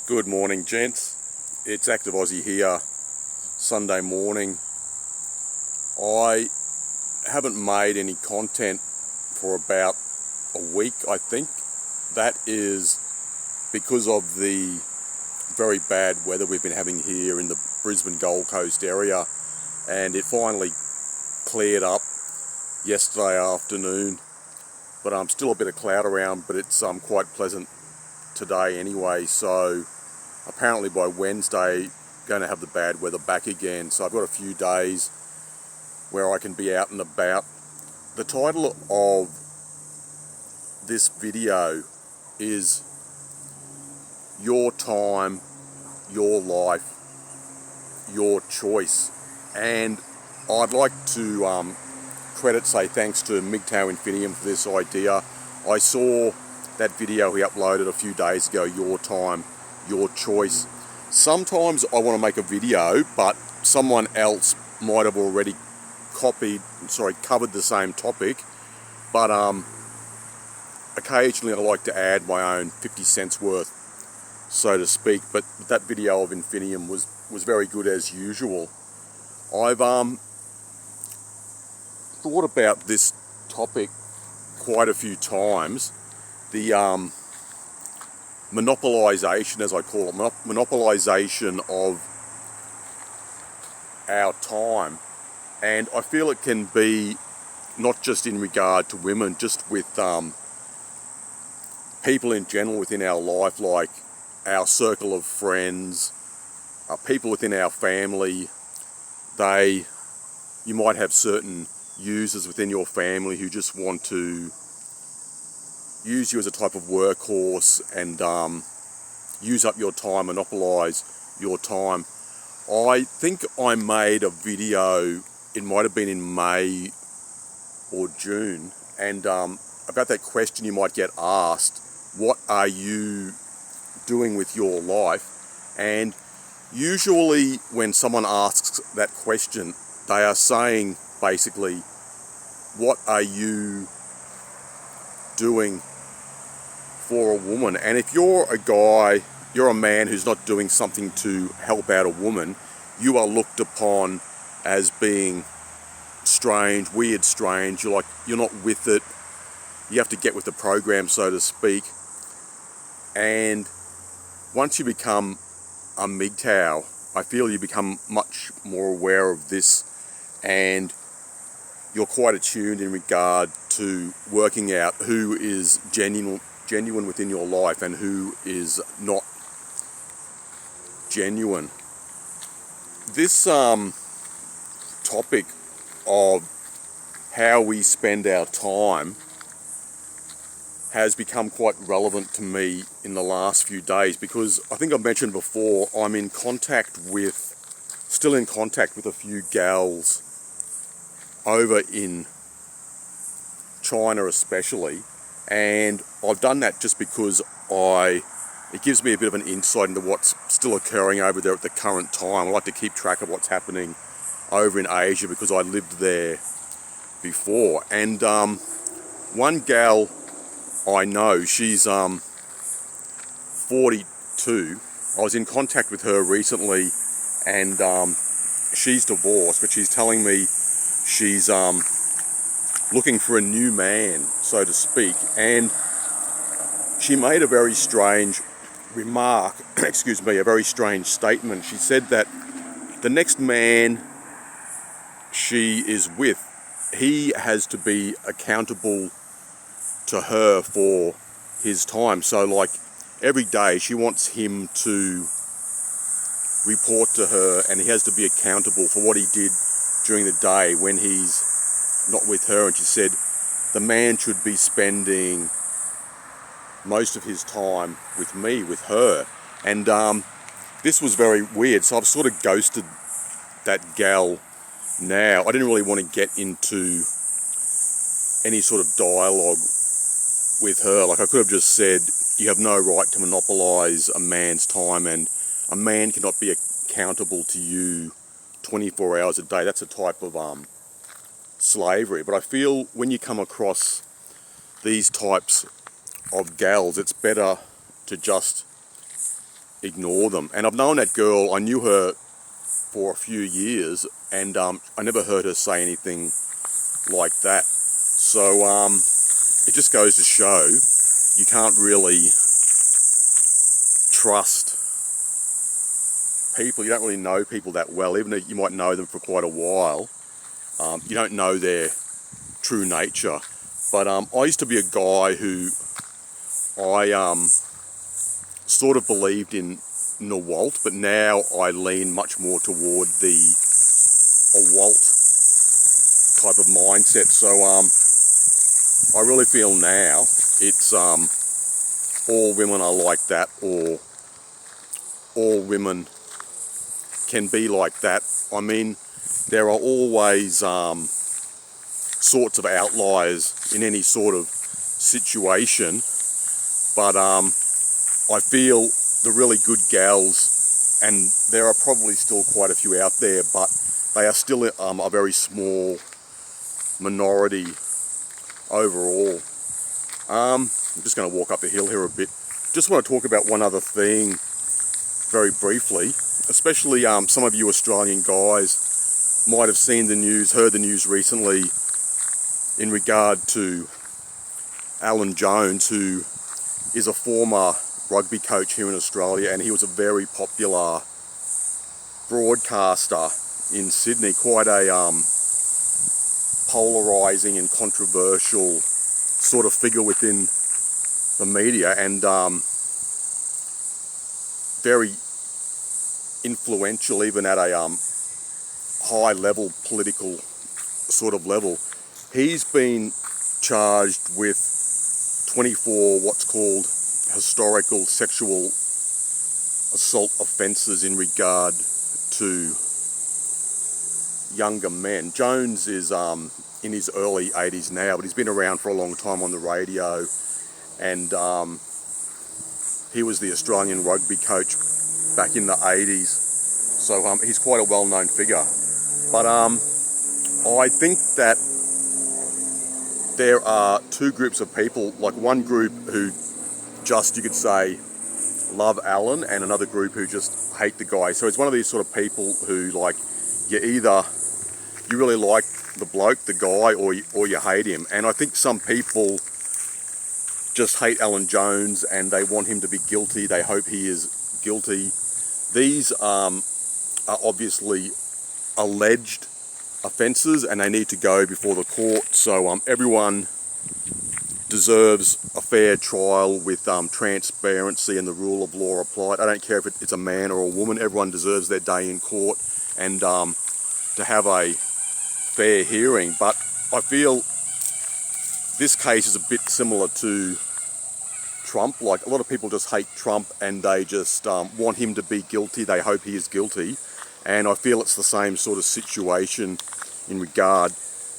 Good morning, gents. It's Active Aussie here, Sunday morning. I haven't made any content for about a week, I think. That is because of the very bad weather we've been having here in the Brisbane Gold Coast area, and it finally cleared up yesterday afternoon, but still a bit of cloud around, but it's quite pleasant today anyway. So apparently by Wednesday going to have the bad weather back again, so I've got a few days where I can be out and about. The title of this video is Your Time, Your Life, Your Choice, and I'd like to say thanks to MGTOW Infinium for this idea. I saw that video he uploaded a few days ago, Your Time, Your Choice. Sometimes I want to make a video, but someone else might have already covered the same topic, but occasionally I like to add my own 50 cents worth, so to speak. But that video of Infinium was very good as usual. I've thought about this topic quite a few times. The monopolisation, as I call it, monopolisation of our time. And I feel it can be not just in regard to women, just with people in general within our life, like our circle of friends, people within our family. You might have certain users within your family who just want to use you as a type of workhorse and use up your time, monopolise your time. I think I made a video, it might have been in May or June, and about that question you might get asked, what are you doing with your life? And usually when someone asks that question, they are saying basically, what are you doing for a woman? And if you're a guy, you're a man who's not doing something to help out a woman, you are looked upon as being strange, weird, strange. You're not with it. You have to get with the program, so to speak. And once you become a MGTOW, I feel you become much more aware of this, and you're quite attuned in regard to working out who is genuine within your life and who is not genuine. This topic of how we spend our time has become quite relevant to me in the last few days, because I think I mentioned before, I'm still in contact with a few gals over in China especially, and I've done that just because it gives me a bit of an insight into what's still occurring over there at the current time. I like to keep track of what's happening over in Asia because I lived there before. And one gal I know, she's 42. I was in contact with her recently, and she's divorced, but she's telling me she's looking for a new man, so to speak. And she made a very strange remark, a very strange statement. She said that the next man she is with, he has to be accountable to her for his time. So like every day she wants him to report to her, and he has to be accountable for what he did during the day when he's not with her. And she said the man should be spending most of his time with me, with her. And this was very weird, so I've sort of ghosted that gal now. I didn't really want to get into any sort of dialogue with her. Like, I could have just said, you have no right to monopolise a man's time, and a man cannot be accountable to you 24 hours a day. That's a type of slavery. But I feel when you come across these types of gals, it's better to just ignore them. And I've known that girl, I knew her for a few years, and I never heard her say anything like that. So it just goes to show you can't really trust people. You don't really know people that well, even though you might know them for quite a while. You don't know their true nature. But I used to be a guy who I sort of believed in Nawalt, but now I lean much more toward the Awalt type of mindset. So I really feel now it's all women are like that, or all women can be like that. I mean, there are always sorts of outliers in any sort of situation, but I feel the really good gals, and there are probably still quite a few out there, but they are still a very small minority overall. I'm just going to walk up the hill here a bit. Just want to talk about one other thing very briefly, especially some of you Australian guys might have seen the news, heard the news recently in regard to Alan Jones, who is a former rugby coach here in Australia, and he was a very popular broadcaster in Sydney, quite a polarising and controversial sort of figure within the media, and very influential even at a high level, political sort of level. He's been charged with 24 what's called historical sexual assault offences in regard to younger men. Jones is in his early 80s now, but he's been around for a long time on the radio, and he was the Australian rugby coach back in the 80s, so he's quite a well-known figure. But I think that there are two groups of people, like one group who just, you could say, love Alan, and another group who just hate the guy. So it's one of these sort of people who, like, you really like the bloke, the guy, or you hate him. And I think some people just hate Alan Jones and they want him to be guilty. They hope he is guilty. These are obviously alleged offences, and they need to go before the court. So everyone deserves a fair trial with transparency and the rule of law applied. I don't care if it's a man or a woman. Everyone deserves their day in court and to have a fair hearing. But I feel this case is a bit similar to Trump. Like, a lot of people just hate Trump and they just want him to be guilty. They hope he is guilty. And I feel it's the same sort of situation in regard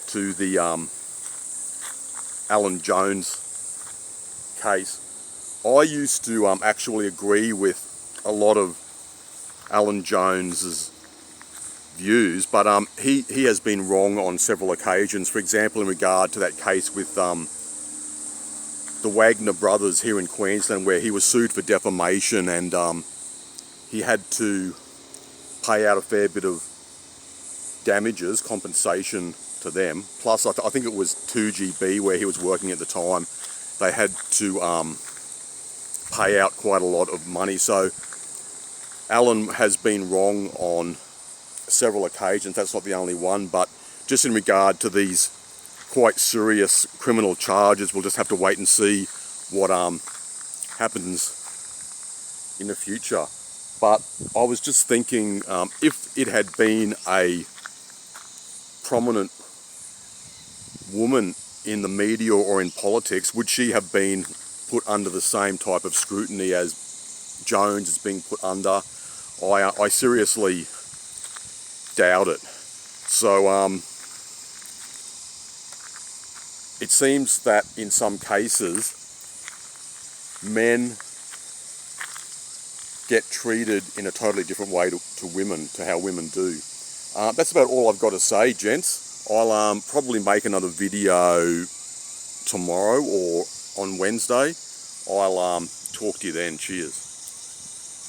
to the Alan Jones case. I used to actually agree with a lot of Alan Jones's views, but he has been wrong on several occasions. For example, in regard to that case with the Wagner brothers here in Queensland, where he was sued for defamation, and he had to pay out a fair bit of damages, compensation to them. Plus, I think it was 2GB, where he was working at the time. They had to pay out quite a lot of money. So Alan has been wrong on several occasions. That's not the only one, but just in regard to these quite serious criminal charges, we'll just have to wait and see what happens in the future. But I was just thinking, if it had been a prominent woman in the media or in politics, would she have been put under the same type of scrutiny as Jones is being put under? I seriously doubt it. So it seems that in some cases men get treated in a totally different way to women, to how women do. That's about all I've got to say, gents. I'll probably make another video tomorrow or on Wednesday. I'll talk to you then. Cheers.